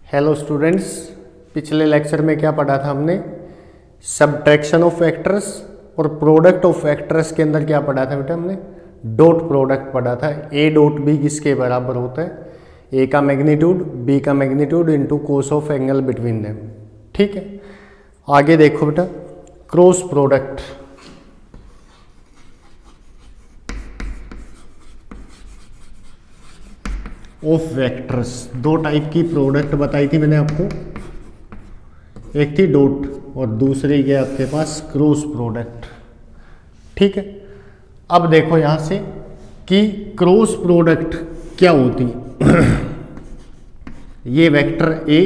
Hello students, पिछले lecture में क्या पढ़ा था हमने? सब्ट्रैक्शन ऑफ वेक्टर्स और प्रोडक्ट ऑफ वेक्टर्स के अंदर क्या पढ़ा था बेटा? हमने डॉट प्रोडक्ट पढ़ा था। ए डॉट बी किसके बराबर होता है? ए का मैग्नीट्यूड बी का magnitude into cos of angle between them. ठीक है, आगे देखो बेटा, क्रॉस प्रोडक्ट। ऑफ वेक्टर्स, दो टाइप की प्रोडक्ट बताई थी मैंने आपको, एक थी डॉट और दूसरी है आपके पास क्रॉस प्रोडक्ट। ठीक है, अब देखो यहां से कि क्रॉस प्रोडक्ट क्या होती है। ये vector A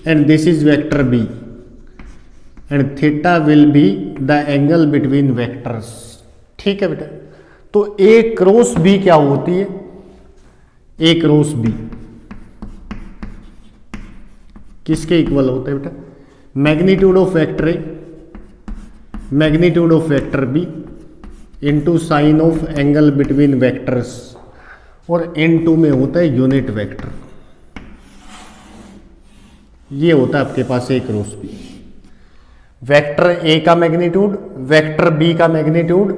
and this is vector B and theta will be the angle between vectors. ठीक है बेटा, तो ए क्रॉस बी क्या होती है? ए क्रॉस बी किसके इक्वल होता है बेटा? Magnitude of vector A magnitude of vector B into sine of angle between vectors, और इनटू में होता है यूनिट वेक्टर। ये होता है आपके पास A cross B. Vector A का मैग्नीट्यूड, वेक्टर बी का magnitude,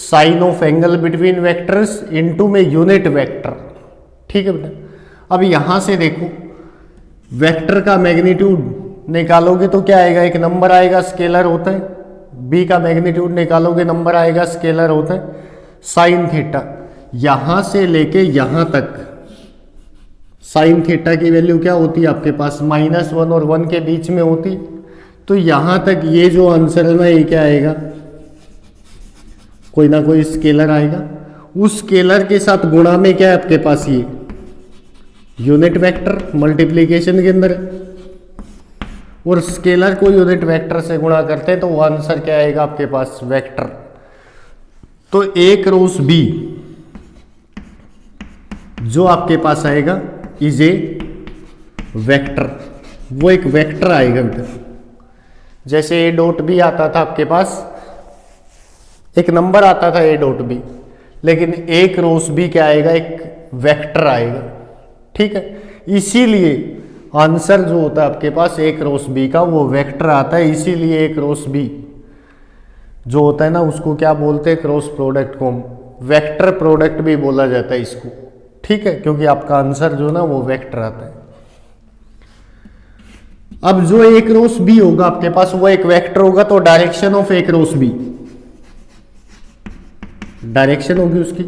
sine of angle between vectors into में यूनिट वेक्टर। ठीक है बेटा, अब यहां से देखो, वेक्टर का मैग्नीट्यूड निकालोगे तो क्या आएगा? एक नंबर आएगा, स्केलर होता है। बी का मैग्नीट्यूड निकालोगे, नंबर आएगा, स्केलर होता है। साइन थीटा यहां से लेके यहां तक, साइन थीटा की वैल्यू क्या होती है आपके पास? -1 और 1 के बीच में होती है। तो यहां तक ये जो आंसर है ना, ये क्या आएगा? कोई ना कोई स्केलर आएगा। उस स्केलर के साथ गुणा में क्या है आपके पास? ये यूनिट वेक्टर मल्टीप्लीकेशन के अंदर है, और स्केलर को यूनिट वेक्टर से गुणा करते हैं तो वो आंसर क्या आएगा आपके पास? वेक्टर। तो ए क्रॉस बी जो आपके पास आएगा इज ए वेक्टर, वो एक वेक्टर आएगा बेटा। जैसे ए डॉट बी आता था आपके पास, एक नंबर आता था ए डॉट बी, लेकिन ए क्रॉस बी क्या आएगा? एक वेक्टर आएगा। ठीक है, इसीलिए आंसर जो होता है आपके पास ए क्रॉस बी का, वो वेक्टर आता है। इसीलिए ए क्रॉस बी जो होता है ना, उसको क्या बोलते हैं? क्रॉस प्रोडक्ट को वेक्टर प्रोडक्ट भी बोला जाता है इसको। ठीक है, क्योंकि आपका आंसर जो ना वो वेक्टर आता है। अब जो ए क्रॉस बी होगा आपके पास, वो एक वेक्टर होगा, तो direction of A cross B, direction होगी उसकी,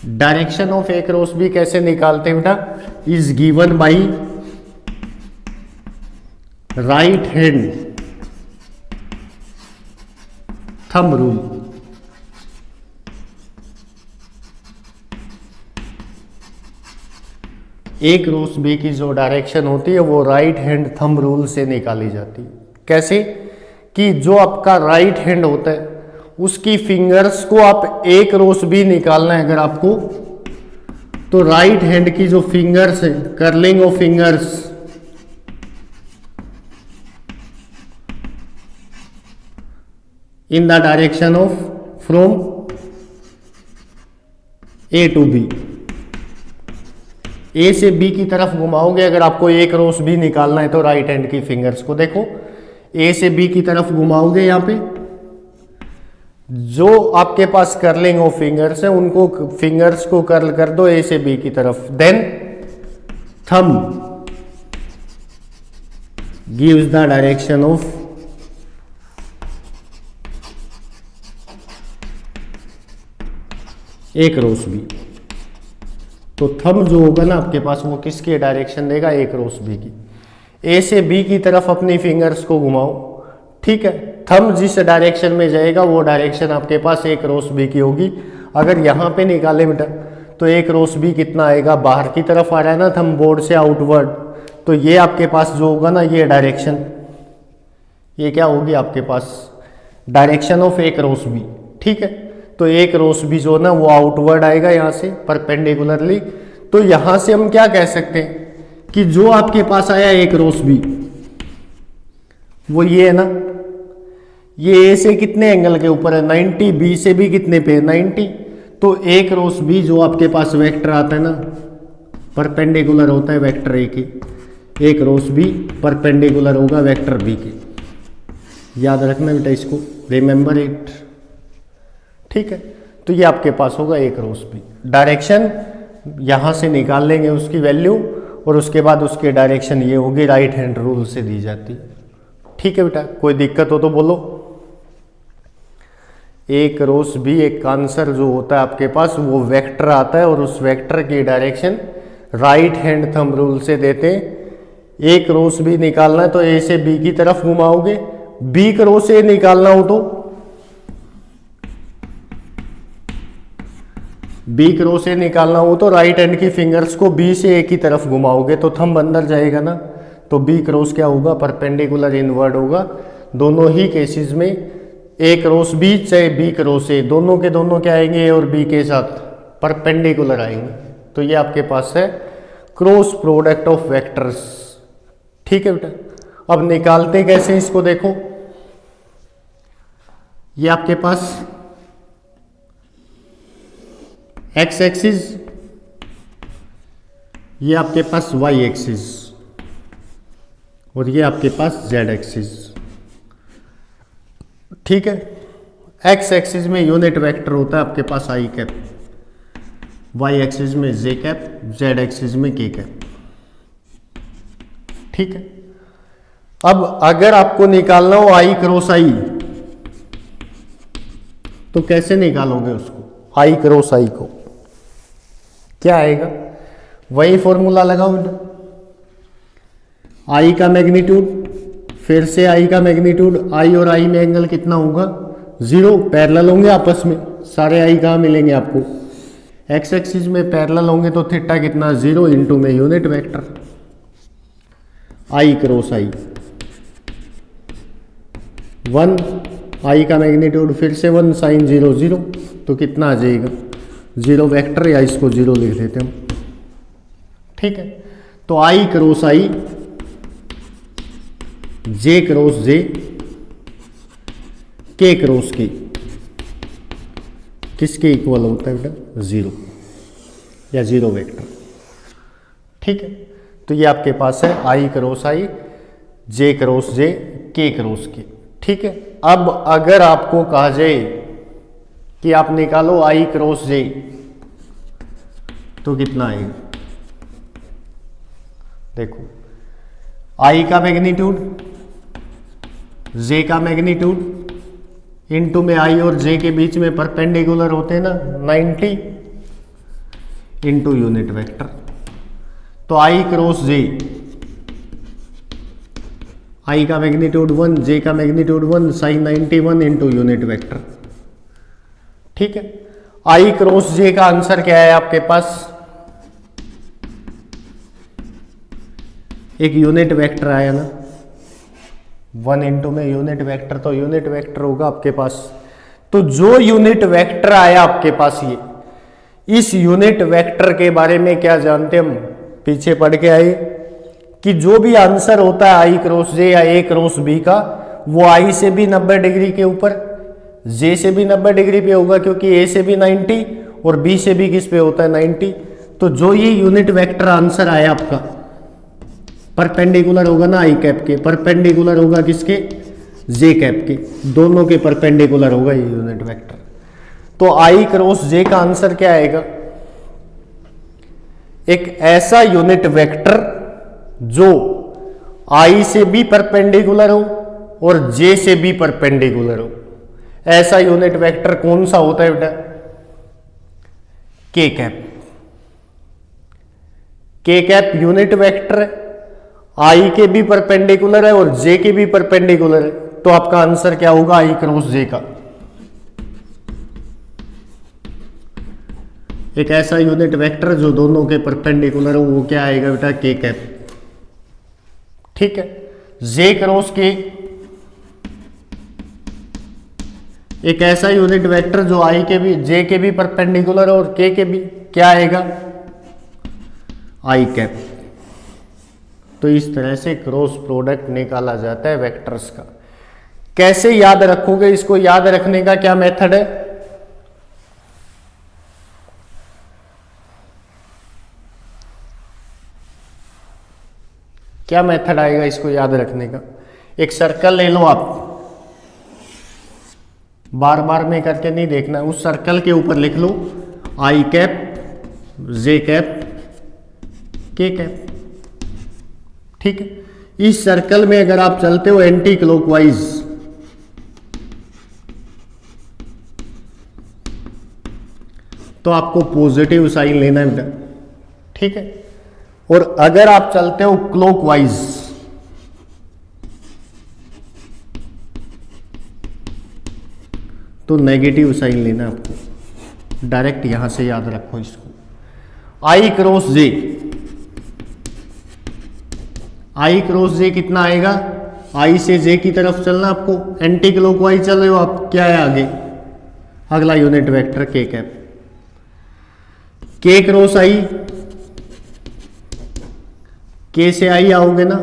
direction of A cross B कैसे निकालते हैं बेटा? Is given by right hand thumb rule. A cross B की जो डायरेक्शन होती है वो राइट हैंड थंब रूल से निकाली जाती है। कैसे? कि जो आपका राइट हैंड होता है उसकी फिंगर्स को आप ए क्रॉस बी निकालना है अगर आपको, तो राइट हैंड की जो फिंगर्स है, curling of fingers, in the direction of from a to b, a से बी की तरफ घुमाओगे अगर आपको ए क्रॉस बी निकालना है तो राइट हैंड की फिंगर्स को देखो, ए से बी की तरफ घुमाओगे, यहां पे जो आपके पास कर्लिंग ऑफ फिंगर्स है उनको, फिंगर्स को कर्ल कर दो ए से बी की तरफ, then thumb gives the direction of A cross B. तो थंब जो होगा ना आपके पास, वो किसकी डायरेक्शन देगा? ए क्रॉस बी की। ए से बी की तरफ अपनी फिंगर्स को घुमाओ। ठीक है, थंब जिस डायरेक्शन में जाएगा वो डायरेक्शन आपके पास ए क्रॉस बी की होगी। अगर यहां पे निकाले बेटा तो ए क्रॉस बी कितना आएगा? बाहर की तरफ आ रहा है ना थंब बोर्ड से आउटवर्ड, तो ये आपके पास जो होगा ना, ये डायरेक्शन, ये क्या होगी आपके पास? Direction of A cross B. ठीक है, तो ए क्रॉस बी जो ना वो आउटवर्ड आएगा यहां से परपेंडिकुलरली। तो यहां से हम क्या कह सकते हैं कि जो आपके पास आया ए क्रॉस बी, वो ये है ना, ये ए से कितने एंगल के ऊपर है? 90, बी से भी कितने पे है? 90। तो ए क्रॉस बी जो आपके पास वेक्टर आता है ना, परपेंडिकुलर होता है वेक्टर ए के, ए क्रॉस बी परपेंडिकुलर होगा वेक्टर बी के। याद रखना बेटा इसको, रिमेंबर इट। ठीक है, तो ये आपके पास होगा ए क्रॉस बी। डायरेक्शन यहां से निकाल लेंगे उसकी वैल्यू, और उसके बाद उसकी डायरेक्शन ये होगी, राइट हैंड रूल से दी जाती। ठीक है बेटा, कोई दिक्कत हो तो बोलो। ए क्रॉस बी एक आंसर जो होता है आपके पास वो वेक्टर आता है, और उस वेक्टर की direction right hand thumb rule से देते हैं। ए क्रॉस बी निकालना है तो ए से बी की तरफ घुमाओगे, बी क्रॉस ए निकालना हो तो बी क्रॉस ए निकालना हो तो राइट हैंड की फिंगर्स को बी से ए की तरफ घुमाओगे तो थंब अंदर जाएगा ना, तो बी क्रॉस क्या होगा, परपेंडिकुलर इनवर्ड होगा। दोनों ही केसेस में ए क्रॉस बी चाहे बी क्रॉस ए, दोनों के दोनों क्या आएंगे, ए और बी के साथ परपेंडिकुलर आएंगे। तो ये आपके पास है क्रॉस प्रोडक्ट ऑफ वेक्टर्स। ठीक है बेटा, अब निकालते कैसे इसको देखो। ये आपके पास एक्स एक्सिस, ये आपके पास वाई एक्सिस, और ये आपके पास जेड एक्सिस। ठीक है, एक्स एक्सिस में यूनिट वेक्टर होता है आपके पास आई कैप, वाई एक्सिस में जे कैप, जेड एक्सिस में के कैप। ठीक है, अब अगर आपको निकालना हो आई क्रॉस आई, तो कैसे निकालोगे उसको, आई क्रॉस आई को क्या आएगा, वही फॉर्मूला लगाओ बेटा, आई का मैग्नीट्यूड, फिर से आई का मैग्नीट्यूड, आई और आई में एंगल कितना होगा, 0, पैरेलल होंगे आपस में, सारे आई कहाँ मिलेंगे आपको, एक्स एक्सिस में पैरेलल होंगे तो थीटा कितना, 0 इंटू में यूनिट वेक्टर आई क्रॉस आई, 1 आई का मैग्नीट्यूड, फिर से 1 साइन 0 0, तो कितना आ जाएगा 0 वेक्टर, या इसको 0 लिख देते हम। ठीक है, तो आई क्रॉस आई, जे क्रॉस जे, के क्रॉस के किसके इक्वल होता है बेटा, 0 या 0 वेक्टर। ठीक है, तो ये आपके पास है आई क्रॉस आई, जे क्रॉस जे, के क्रॉस के। ठीक है, अब अगर आपको कहा जाए कि आप निकालो आई क्रॉस जे, तो कितना आएगा, देखो आई का मैग्नीट्यूड, जे का मैग्नीट्यूड, इनटू में आई और जे के बीच में परपेंडिकुलर होते हैं ना 90, इनटू यूनिट वेक्टर, तो आई क्रॉस जे, आई का मैग्नीट्यूड 1, जे का magnitude 1, sine 91 into unit vector. ठीक है, आई क्रॉस जे का आंसर क्या है आपके पास, एक यूनिट वेक्टर आया ना, 1 इंटू में यूनिट वेक्टर, तो यूनिट वेक्टर होगा आपके पास। तो जो यूनिट वेक्टर आया आपके पास, ये इस यूनिट वेक्टर के बारे में क्या जानते हम, पीछे पढ़ के आए कि जो भी आंसर होता है आई क्रॉस जे या ए क्रॉस बी का, वो आई से भी 90 डिग्री के ऊपर, जे से भी 90 डिग्री पे होगा, क्योंकि ए से भी 90 और बी से भी किस पे होता है 90। तो जो ये यूनिट वेक्टर आंसर आया आपका, परपेंडिकुलर होगा ना आई कैप के, परपेंडिकुलर होगा किसके, जे कैप के, दोनों के परपेंडिकुलर होगा ये यूनिट वेक्टर। तो आई क्रॉस जे का आंसर क्या आएगा, एक ऐसा यूनिट वेक्टर जो आई से भी परपेंडिकुलर हो और जे से भी परपेंडिकुलर हो, ऐसा यूनिट वेक्टर कौन सा होता है बेटा, के कैप। के कैप यूनिट वेक्टर है, आई के भी परपेंडिकुलर है और जे के भी परपेंडिकुलर है, तो आपका आंसर क्या होगा आई क्रॉस जे का। एक ऐसा यूनिट वेक्टर जो दोनों के परपेंडिकुलर हो, वो क्या आएगा बेटा, के कैप। ठीक है, जे क्रॉस के एक ऐसा यूनिट वेक्टर जो आई के भी, जे के भी परपेंडिकुलर और के भी, क्या आएगा, आई कैप। तो इस तरह से क्रॉस प्रोडक्ट निकाला जाता है वेक्टर्स का। कैसे याद रखोगे इसको, याद रखने का क्या मेथड है, क्या मेथड आएगा इसको याद रखने का? एक सर्कल ले लो आप, बार बार में करके नहीं देखना, उस सर्कल के ऊपर लिख लो आई कैप जे कैप के कैप। ठीक है, इस सर्कल में अगर आप चलते हो एंटी क्लॉकवाइज तो आपको पॉजिटिव साइन लेना है बेटा। ठीक है, और अगर आप चलते हो क्लॉकवाइज तो नेगेटिव साइन लेना है आपको। डायरेक्ट यहां से याद रखो इसको। आई क्रॉस जे, आई क्रॉस जे कितना आएगा? आई से जे की तरफ चलना आपको, एंटी क्लॉकवाइज चल रहे हो आप, क्या है आगे? अगला यूनिट वेक्टर के कैप। के क्रॉस आई, के से आई आओगे ना,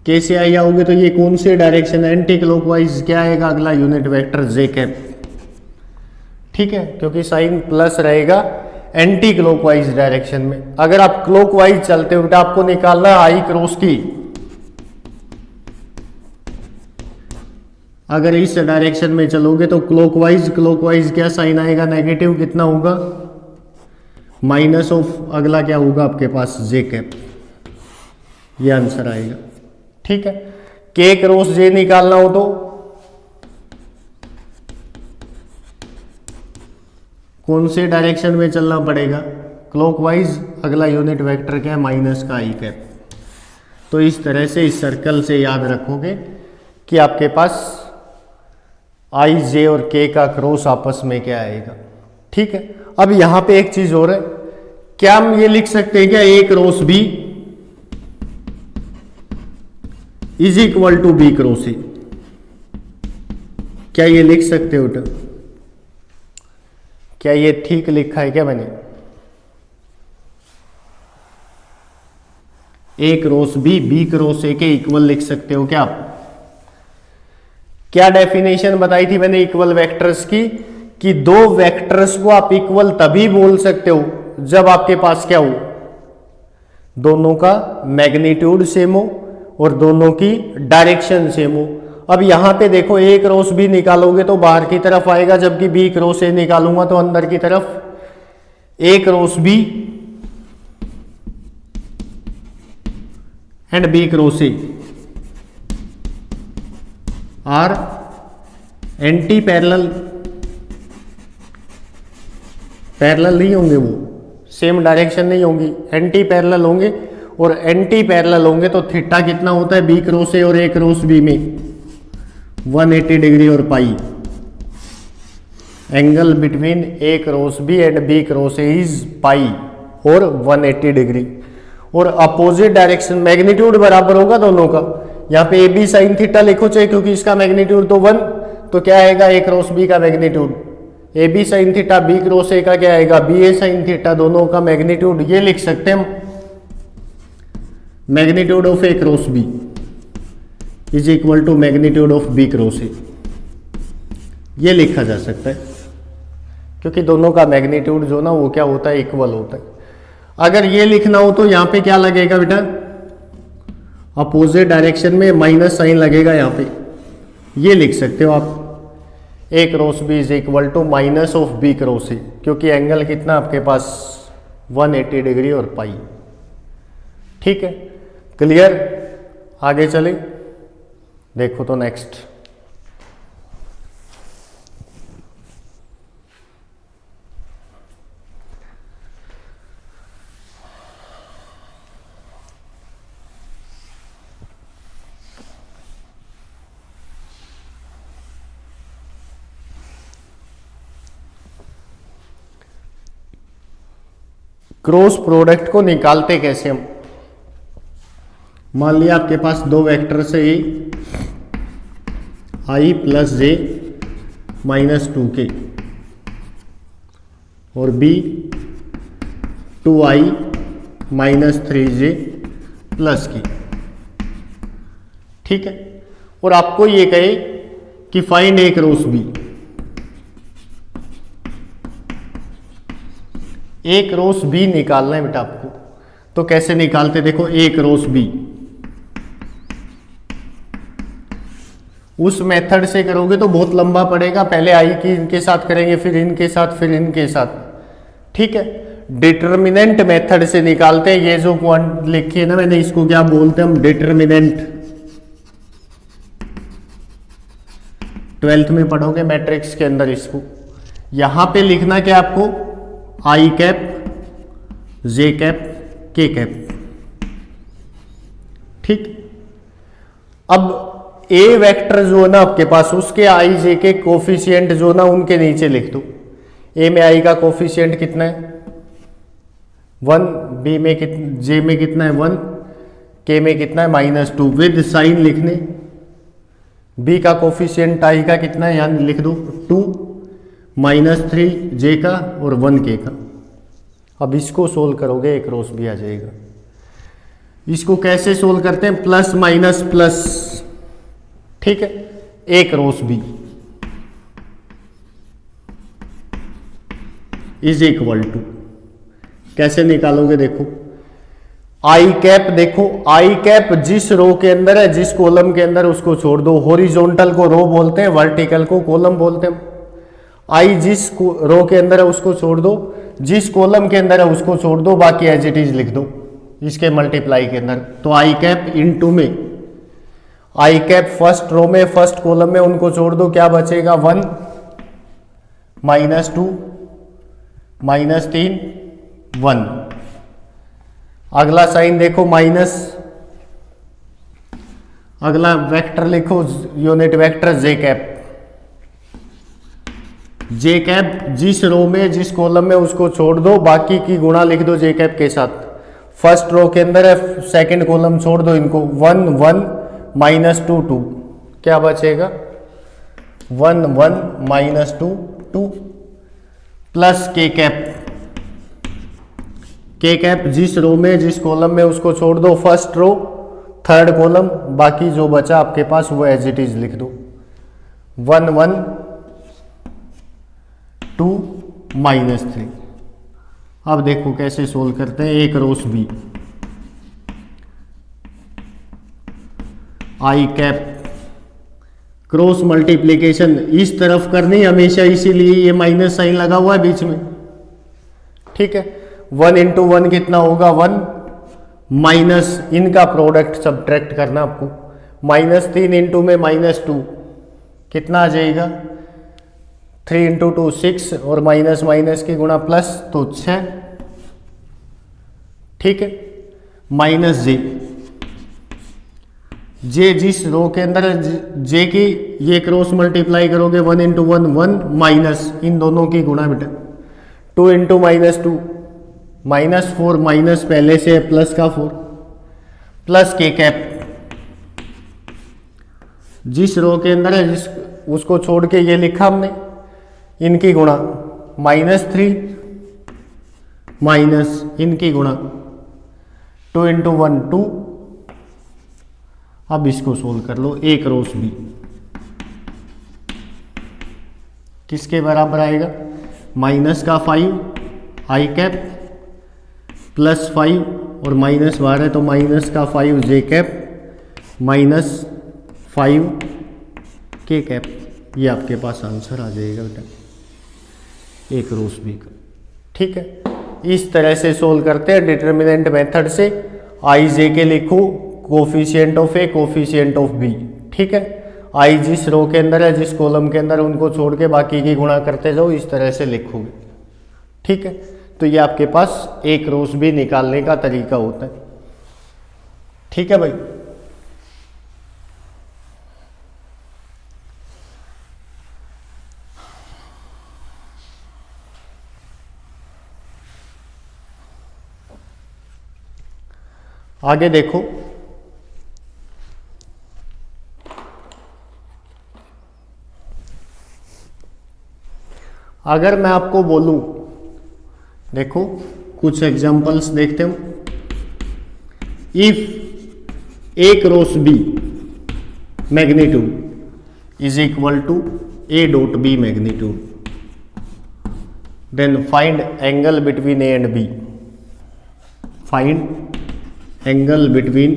के से आई आओगे तो ये कौन से डायरेक्शन है? Anti clockwise. क्या आएगा अगला यूनिट वेक्टर? जे कैप। ठीक है, क्योंकि साइन प्लस रहेगा एंटी क्लॉकवाइज डायरेक्शन में। अगर आप क्लॉकवाइज चलते हो बेटा आपको निकालना है आई क्रॉस की। अगर इस डायरेक्शन में चलोगे तो क्लॉकवाइज, क्लॉकवाइज क्या साइन आएगा? नेगेटिव। कितना होगा? माइनस ऑफ अगला क्या होगा आपके पास? जे कैप। ये आंसर आएगा। ठीक है, के क्रॉस जे निकालना हो तो कौन से डायरेक्शन में चलना पड़ेगा? क्लॉकवाइज। अगला यूनिट वेक्टर क्या है? माइनस का आई कैप। तो इस तरह से इस सर्कल से याद रखोगे कि आपके पास आई जे और के का क्रॉस आपस में क्या आएगा। ठीक है, अब यहां पे एक चीज और है, क्या हम ये लिख सकते हैं क्या? A cross B is equal to b cross a. क्या ये लिख सकते हो? क्या ये ठीक लिखा है क्या मैंने? ए क्रॉस बी क्रॉस ए के इक्वल लिख सकते हो क्या आप? क्या डेफिनेशन बताई थी मैंने इक्वल वेक्टर्स की? कि दो वेक्टर्स को आप इक्वल तभी बोल सकते हो जब आपके पास क्या हो? दोनों का मैग्नीट्यूड सेम हो और दोनों की डायरेक्शन सेम हो। अब यहां पे देखो ए क्रॉस बी निकालोगे तो बाहर की तरफ आएगा, जबकि बी क्रॉस ए निकालूंगा तो अंदर की तरफ। A cross b and b cross a are anti parallel. Parallel नहीं होंगे, वो सेम डायरेक्शन नहीं होंगी, एंटी पैरेलल होंगे। और एंटी पैरेलल होंगे तो थीटा कितना होता है बी क्रॉस ए और ए क्रॉस बी में? 180 डिग्री और pi. Angle between a cross b and b cross a is pi और 180 डिग्री। और अपोजिट डायरेक्शन मैग्नीट्यूड बराबर होगा दोनों का। यहाँ पे ए बी साइन थीटा लिखो चाहे, क्योंकि इसका मैग्नीट्यूड तो 1, तो क्या आएगा? ए क्रॉस बी का magnitude A B sine theta, B cross A का क्या आएगा? B A sine theta. दोनों का मैग्नीट्यूड ये लिख सकते हैं हम, magnitude of A cross B is equal to magnitude of B cross A. ये लिखा जा सकता है क्योंकि दोनों का मैग्नीट्यूड जो ना वो क्या होता है? इक्वल होता है। अगर ये लिखना हो तो यहां पे क्या लगेगा बेटा? अपोजिट डायरेक्शन में माइनस साइन लगेगा यहां पे। ये लिख सकते हो आप, a cross B is equal to minus of B cross a, क्योंकि एंगल कितना आपके पास? 180 डिग्री और पाई। ठीक है, क्लियर? आगे चले, देखो तो नेक्स्ट। क्रॉस प्रोडक्ट को निकालते कैसे हम? मान लिया आपके पास दो वेक्टर से ए आई प्लस जे माइनस 2k और B 2i minus 3j plus की। ठीक है, और आपको ये कहे कि find A cross B. A cross B निकालना है बेटा आपको, तो कैसे निकालते? देखो ए क्रॉस बी, उस मेथड से करोगे तो बहुत लंबा पड़ेगा, पहले आई की इनके साथ करेंगे, फिर इनके साथ, फिर इनके साथ। ठीक है, डिटर्मिनेंट मेथड से निकालते हैं। ये जो पॉइंट लिखी है ना मैंने, इसको क्या बोलते हैं हम, डिटर्मिनेंट। 12th में पढ़ोगे मैट्रिक्स के अंदर इसको। यहां पे लिखना क्या आपको, आई कैप, जे कैप, के कैप। ठीक, अब ए वेक्टर जो है ना आपके पास, उसके आई जे के कोफिशिएंट जो ना उनके नीचे लिख दो। ए में आई का कोफिशिएंट कितना है 1, बी में जे में कितना है 1, के में कितना है -2 विद साइन लिखने। बी का कोफिशिएंट आई का कितना है, यानी लिख दो 2, -3 जे का और 1 के का। अब इसको सोल्व करोगे, एक क्रॉस भी आ जाएगा। इसको कैसे सोल्व करते हैं, प्लस माइनस प्लस। ठीक है, एक cross B is equal to, कैसे निकालोगे देखो, आई कैप। देखो आई कैप जिस रो के अंदर है, जिस कॉलम के अंदर, उसको छोड़ दो। हॉरिजॉन्टल को रो बोलते हैं, वर्टिकल को कॉलम बोलते हैं। आई जिस रो के अंदर है उसको छोड़ दो, जिस कॉलम के अंदर है उसको छोड़ दो, बाकी एज इट इज लिख दो इसके मल्टीप्लाई के अंदर। तो आई कैप इनटू में आई कैप फर्स्ट रो में, फर्स्ट कॉलम में, उनको छोड़ दो, क्या बचेगा 1, -2, -3, 1। अगला साइन देखो माइनस, अगला वेक्टर लिखो यूनिट वेक्टर जे कैप। जे कैप जिस रो में, जिस कॉलम में, उसको छोड़ दो, बाकी की गुणा लिख दो जे कैप के साथ। फर्स्ट रो के अंदर है, सेकंड कॉलम छोड़ दो इनको, 1, 1, -2, 2, क्या बचेगा 1, 1, -2, 2 प्लस के कैप। के कैप जिस रो में, जिस कॉलम में, उसको छोड़ दो, फर्स्ट रो, थर्ड कॉलम, बाकी जो बचा आपके पास वो एज इट इज लिख दो, 1, 1, 2, -3। अब देखो कैसे सोल्व करते हैं, एक रोस बी, आई कैप क्रॉस मल्टीप्लीकेशन इस तरफ करनी हमेशा, इसीलिए ये माइनस साइन लगा हुआ है बीच में। ठीक है, 1 × 1 कितना होगा 1, माइनस इनका प्रोडक्ट सब्ट्रैक्ट करना आपको, -3 × में -2 कितना आ जाएगा, 3 × 2 6 और माइनस माइनस की गुणा प्लस तो 6। ठीक है, माइनस जे जिस रो के अंदर जे की ये क्रॉस मल्टीप्लाई करोगे 1 × 1 1 माइनस इन दोनों की गुणा बेटा, 2 × -2 -4 माइनस पहले से प्लस का 4 प्लस के कैप जिस रो के अंदर है जिस उसको छोड़ के ये लिखा हमने, इनकी गुणा -3 माइनस इनकी गुणा 2 × 1 2। अब इसको सोल्व कर लो, एक रोस भी किसके बराबर आएगा, माइनस का 5 आई कैप प्लस 5 और माइनस बाहर है तो माइनस का 5 जे कैप माइनस 5 के कैप। ये आपके पास आंसर आ जाएगा बेटा, एक रोस भी का। ठीक है, इस तरह से सोल्व करते हैं डिटर्मिनेंट मेथड से। आई जे के लिखो coefficient of A coefficient of B. ठीक है, आई जिस रो के अंदर है जिस कॉलम के अंदर उनको छोड़ के बाकी की गुणा करते जाओ, इस तरह से लिखोगे। ठीक है, तो ये आपके पास एक रोस भी निकालने का तरीका होता है। ठीक है भाई, आगे देखो, अगर मैं आपको बोलूं, देखो कुछ एग्जांपल्स देखते हो। If A cross B magnitude is equal to A dot B magnitude, then find angle between A and B. Find angle between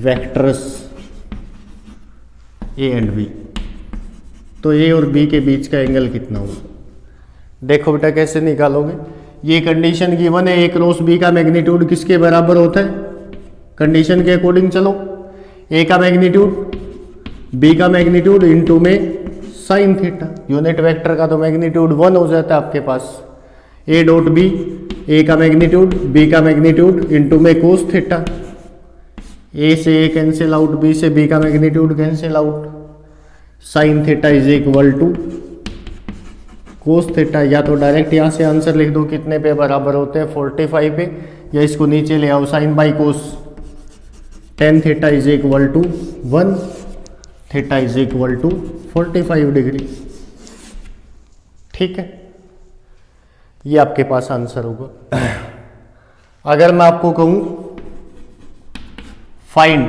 vectors A and B, तो ए और बी के बीच का एंगल कितना होगा? देखो बेटा कैसे निकालोगे, ये कंडीशन गिवन है, ए क्रॉस बी का मैग्नीट्यूड किसके बराबर होता है? कंडीशन के अकॉर्डिंग चलो, ए का मैग्नीट्यूड बी का मैग्नीट्यूड इनटू में साइन थीटा, यूनिट वेक्टर का तो मैग्नीट्यूड 1 हो जाता है आपके पास। ए डॉट बी, ए का मैग्नीट्यूड बी का मैग्नीट्यूड इनटू में कोस थीटा, ए से ए कैंसिल आउट, बी से बी का magnitude cancel out, sine theta is equal to cos theta. या तो डायरेक्ट यहाँ से आंसर लिख दो कितने पे बराबर होते हैं 45 पे, या इसको नीचे ले आओ sine by cos, tan theta is equal to 1, theta is equal to 45 degree. ठीक है, ये आपके पास आंसर होगा। अगर मैं आपको कहूं find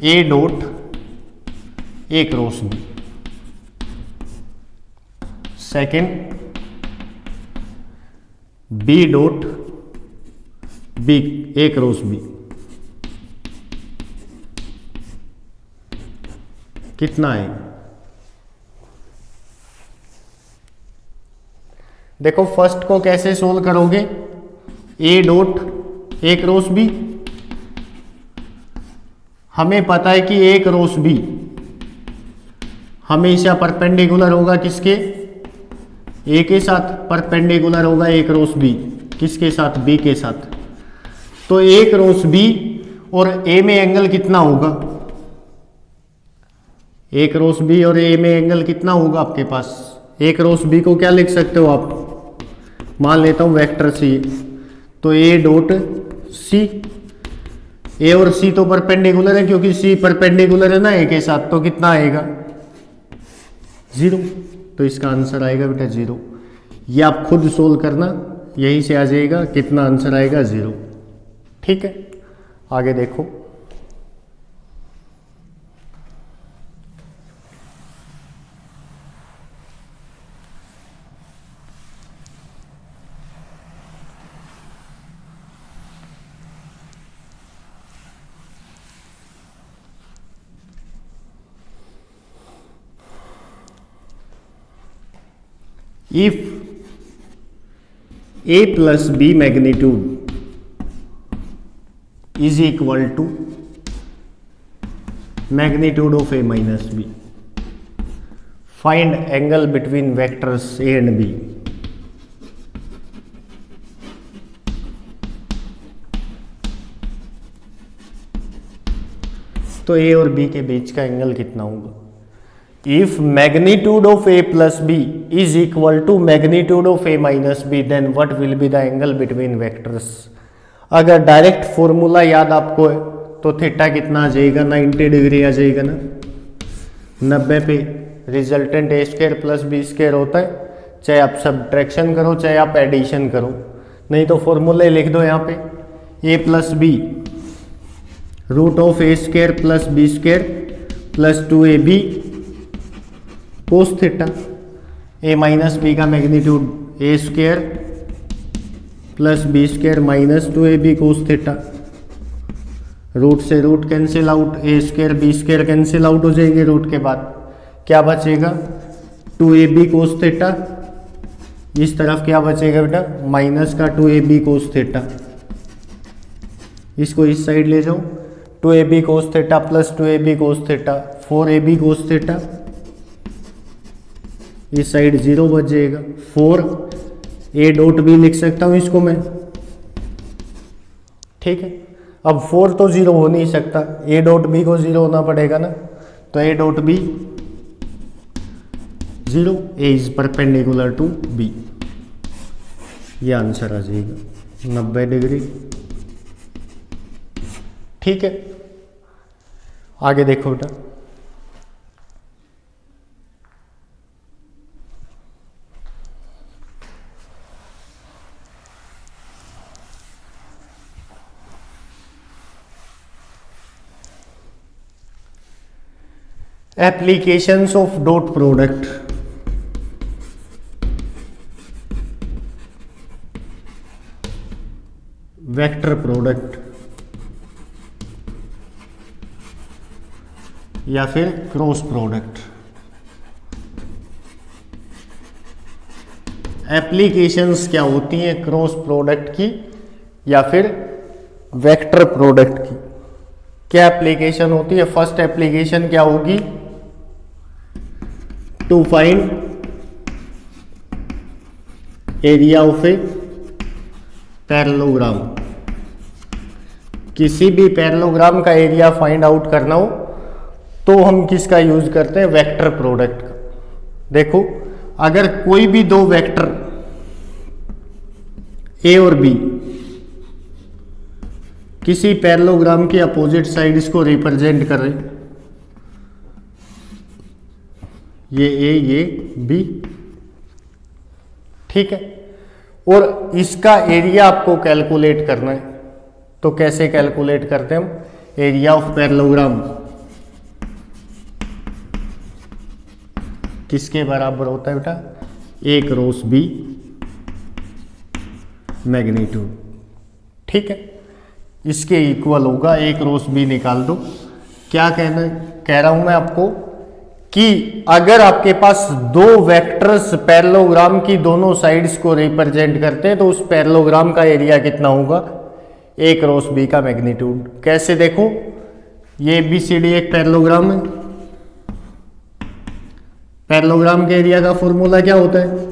A dot A cross B, second B dot B A cross B, कितना है? देखो फर्स्ट को कैसे सोल्व करोगे, A dot A cross B, हमें पता है कि ए क्रॉस बी हमेशा परपेंडिकुलर होगा किसके? ए के साथ, परपेंडिकुलर होगा ए क्रॉस बी किसके साथ? बी के साथ। तो ए क्रॉस बी और ए में एंगल कितना होगा? ए क्रॉस बी और ए में एंगल कितना होगा आपके पास? ए क्रॉस बी को क्या लिख सकते हो आप? मान लेता हूं वेक्टर सी, तो ए डॉट सी, ए और सी तो परपेंडिकुलर है क्योंकि सी परपेंडिकुलर है ना ए के साथ, तो कितना आएगा? 0। तो इसका आंसर आएगा बेटा 0। ये आप खुद सोल्व करना, यहीं से आ जाएगा कितना आंसर आएगा 0। ठीक है, आगे देखो। If a plus b magnitude is equal to magnitude of a minus b, find angle between vectors a and b. तो a और b के बीच का एंगल कितना होगा? If magnitude of a plus b is equal to magnitude of a minus b, then what will be the angle between vectors? अगर direct formula याद आपको है तो थीटा कितना आ जाएगा? 90 डिग्री आ जाएगा ना। 90 पे रिजल्टेंट ए स्क्वायर प्लस बी स्क्वायर होता है, चाहे आप सब्ट्रैक्शन करो चाहे आप एडिशन करो, नहीं तो फॉर्मूले लिख दो यहाँ पे, a plus b root of a square plus b square plus 2ab cos theta, a minus b का magnitude a square plus b square minus 2ab cos theta, root से root cancel out, a square b square cancel out हो जाएंगे root के बाद, क्या बचेगा? 2ab cos theta, इस तरफ क्या बचेगा बेटा? माइनस का 2ab कोस थीटा, इसको इस साइड ले जाओ, 2ab cos theta plus 2ab cos theta 4ab cos theta, इस साइड 0 बच जाएगा। 4 ए डॉट बी लिख सकता हूं इसको मैं। ठीक है, अब 4 तो 0 हो नहीं सकता, ए डॉट बी को 0 होना पड़ेगा ना, तो A dot B 0, A is perpendicular to B, ये आंसर आ जाएगा 90 डिग्री। ठीक है, आगे देखो बेटा। Applications of dot product, vector product या फिर क्रॉस प्रोडक्ट। एप्लीकेशंस क्या होती हैं क्रॉस प्रोडक्ट की या फिर वेक्टर प्रोडक्ट की? क्या एप्लीकेशन होती है? फर्स्ट एप्लीकेशन क्या होगी? To find area of a parallelogram. किसी भी पैरेललोग्राम का एरिया फाइंड आउट करना हो तो हम किसका यूज करते हैं? वेक्टर प्रोडक्ट का। देखो, अगर कोई भी दो वेक्टर ए और बी किसी पैरेललोग्राम की अपोजिट साइड्स को रिप्रेजेंट कर रहे, ये ए ये बी, ठीक है, और इसका एरिया आपको कैलकुलेट करना है। तो कैसे कैलकुलेट करते हैं हम? एरिया ऑफ पैरेललोग्राम किसके बराबर होता है बेटा? ए क्रॉस बी मैग्नीट्यूड, ठीक है, इसके इक्वल होगा। ए क्रॉस बी निकाल दो। क्या कह रहा हूं मैं आपको कि अगर आपके पास दो वेक्टर्स पैरेललोग्राम की दोनों साइड्स को रिप्रेजेंट करते हैं तो उस पैरेललोग्राम का एरिया कितना होगा? ए क्रॉस बी का मैग्नीट्यूड। कैसे? देखो, ये बी सी डी एक पैरेललोग्राम है। पैरेललोग्राम के एरिया का फॉर्मूला क्या होता है?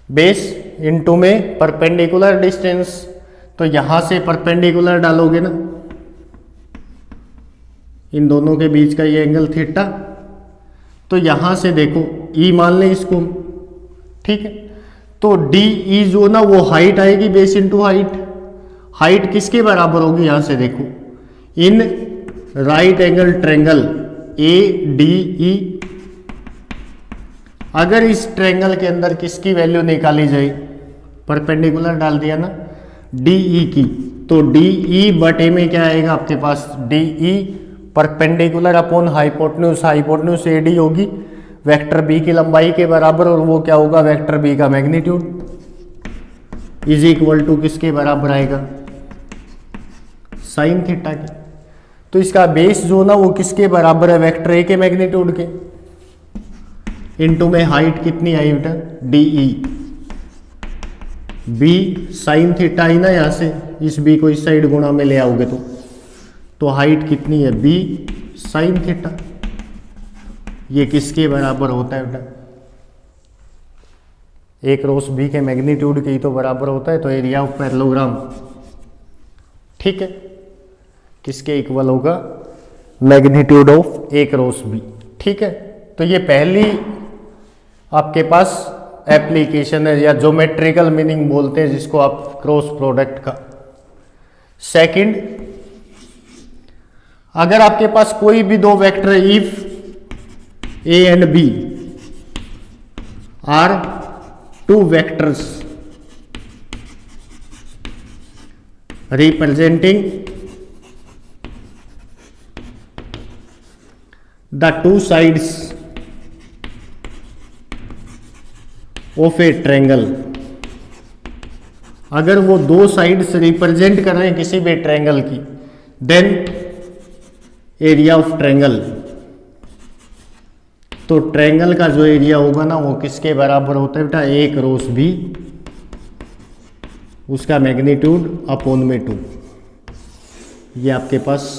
बेस इनटू में परपेंडिकुलर डिस्टेंस। तो यहां से परपेंडिकुलर डालोगे ना, इन दोनों के बीच का ये एंगल थीटा। तो यहां से देखो ई मान लें इसको, ठीक है, तो डी ई जो ना वो हाइट आएगी, बेस इनटू हाइट। हाइट किसके बराबर होगी? यहां से देखो, in right angle triangle A D E, अगर इस ट्रायंगल के अंदर किसकी वैल्यू निकाली जाए? परपेंडिकुलर डाल दिया ना डी ई की, तो डी ई बटे में क्या आएगा आपके पास? D E perpendicular upon hypotenuse. Hypotenuse A D होगी वेक्टर बी की लंबाई के बराबर, और वो क्या होगा? वेक्टर बी का मैग्नीट्यूड इज इक्वल टू किसके बराबर आएगा? साइन थीटा के। तो इसका बेस जो ना वो किसके बराबर है? वेक्टर ए के मैग्नीट्यूड के। इनटू में हाइट कितनी आई बेटा? D E, b sine theta आई ना, यहां से इस बी को इस साइड गुणा में ले आओगे तो हाइट कितनी है? B sine theta. ये किसके बराबर होता है बेटा? ए क्रॉस बी के मैग्नीट्यूड के ही तो बराबर होता है। तो एरिया ऑफ पैरेललोग्राम, ठीक है, किसके इक्वल होगा? Magnitude of A cross B, ठीक है। तो ये पहली आपके पास एप्लीकेशन है, या ज्योमेट्रिकल मीनिंग बोलते हैं जिसको आप क्रॉस प्रोडक्ट का। सेकंड, अगर आपके पास कोई भी दो vector, if A and B are two vectors representing the two sides of a triangle, अगर वो दो साइड्स रिप्रेजेंट कर रहे हैं किसी भी ट्रायंगल की, देन एरिया ऑफ ट्रायंगल, तो ट्रायंगल का जो एरिया होगा ना वो किसके बराबर होता है बेटा? ए क्रॉस बी, उसका मैग्नीट्यूड अपॉन में 2। ये आपके पास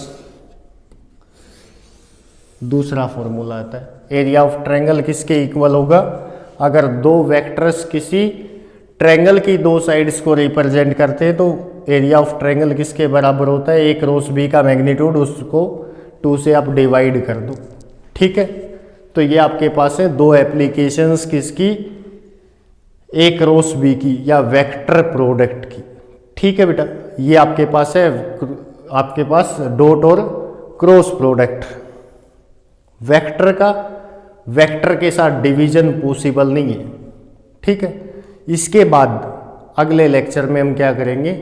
दूसरा फॉर्मूला आता है। एरिया ऑफ ट्रायंगल किसके इक्वल होगा? अगर दो वेक्टर्स किसी ट्रायंगल की दो साइड्स को रिप्रेजेंट करते हैं तो एरिया ऑफ ट्रायंगल किसके बराबर होता है? ए क्रॉस बी का मैग्नीट्यूड, उसको 2 से आप डिवाइड कर दो, ठीक है। तो ये आपके पास है दो एप्लीकेशंस किसकी? ए क्रॉस बी की या वेक्टर प्रोडक्ट की, ठीक है बेटा। ये आपके पास है, आपके पास डॉट और क्रॉस प्रोडक्ट। वेक्टर का वेक्टर के साथ डिवीजन पॉसिबल नहीं है, ठीक है। इसके बाद अगले लेक्चर में हम क्या करेंगे?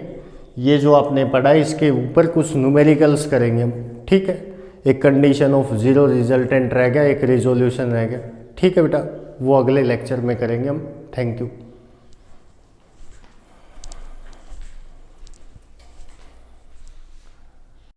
ये जो आपने पढ़ा है इसके ऊपर कुछ न्यूमेरिकल्स करेंगे हम, ठीक है। एक कंडीशन ऑफ जीरो रिजल्टेंट रह गया, एक रिजोल्यूशन रह गया, ठीक है बेटा। वो अगले लेक्चर में करेंगे हम। Thank you.